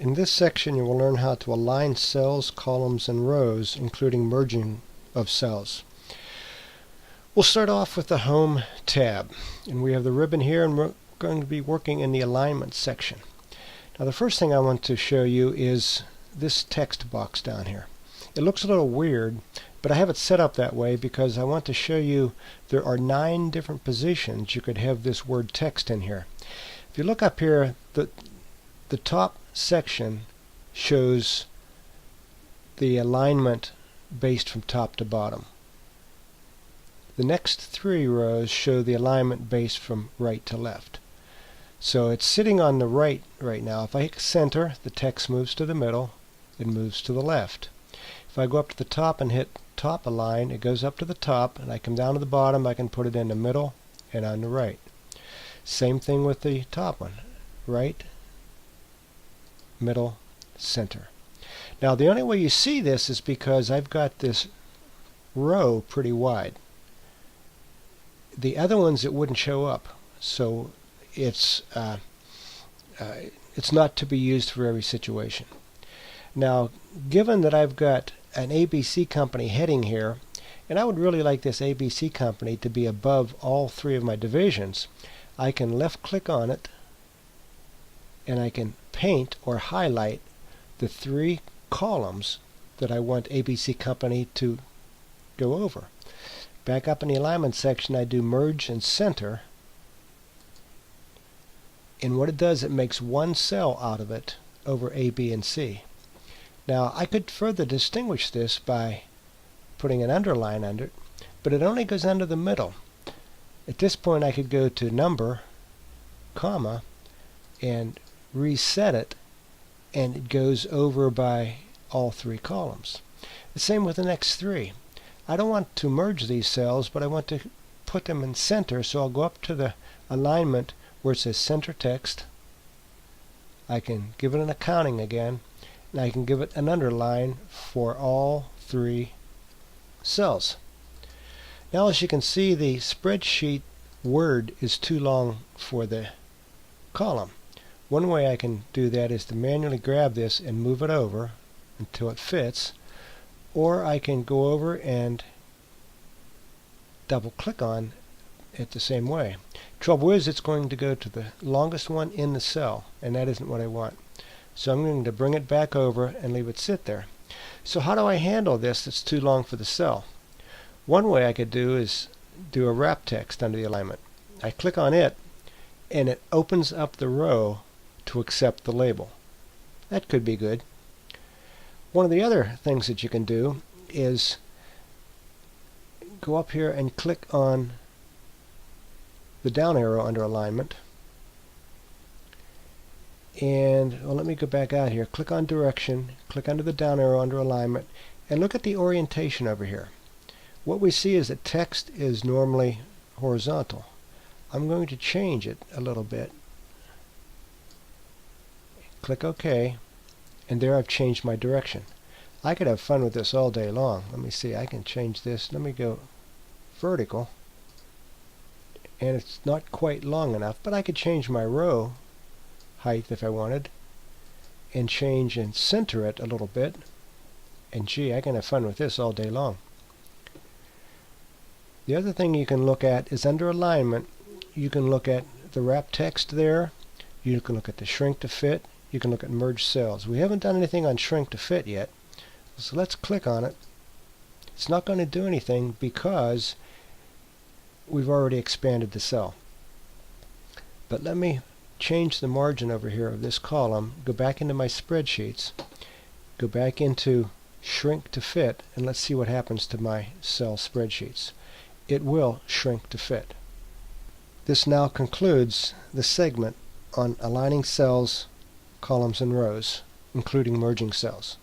In this section you will learn how to align cells, columns, and rows, including merging of cells. We'll start off with the Home tab, and we have the ribbon here, and we're going to be working in the alignment section. Now the first thing I want to show you is this text box down here. It looks a little weird, but I have it set up that way because I want to show you there are 9 different positions you could have this word text in here. If you look up here, the top section shows the alignment based from top to bottom. The next 3 rows show the alignment based from right to left. So it's sitting on the right now. If I hit center, the text moves to the middle, it moves to the left. If I go up to the top and hit top align, it goes up to the top, and I come down to the bottom, I can put it in the middle and on the right. Same thing with the top one. Right, middle, center. Now the only way you see this is because I've got this row pretty wide. The other ones it wouldn't show up, so it's not to be used for every situation. Now, given that I've got an ABC company heading here, and I would really like this ABC company to be above all 3 of my divisions, I can left click on it and I can paint or highlight the 3 columns that I want ABC company to go over. Back up in the alignment section, I do merge and center, and what it does, it makes one cell out of it over A, B, and C. Now I could further distinguish this by putting an underline under it, but it only goes under the middle. At this point I could go to number, comma, and reset it, and it goes over by all 3 columns. The same with the next 3. I don't want to merge these cells, but I want to put them in center, so I'll go up to the alignment where it says center text. I can give it an accounting again, and I can give it an underline for all 3 cells. Now as you can see, the spreadsheet word is too long for the column. One way I can do that is to manually grab this and move it over until it fits, or I can go over and double click on it the same way. Trouble is, it's going to go to the longest one in the cell, and that isn't what I want. So I'm going to bring it back over and leave it sit there. So how do I handle this that's too long for the cell? One way I could do is do a wrap text under the alignment. I click on it, and it opens up the row to accept the label. That could be good. One of the other things that you can do is go up here and click on the down arrow under alignment, and let me go back out here. Click on direction, click under the down arrow under alignment, and look at the orientation over here. What we see is that text is normally horizontal. I'm going to change it a little bit. Click OK, and there I've changed my direction. I could have fun with this all day long. Let me see, I can change this. Let me go vertical, and it's not quite long enough, but I could change my row height if I wanted, and change and center it a little bit, and gee, I can have fun with this all day long. The other thing you can look at is under alignment, you can look at the wrap text there, you can look at the shrink to fit, you can look at merge cells. We haven't done anything on shrink to fit yet, so let's click on it. It's not going to do anything because we've already expanded the cell. But let me change the margin over here of this column, go back into my spreadsheets, go back into shrink to fit, and let's see what happens to my cell spreadsheets. It will shrink to fit. This now concludes the segment on aligning cells, columns, and rows, including merging cells.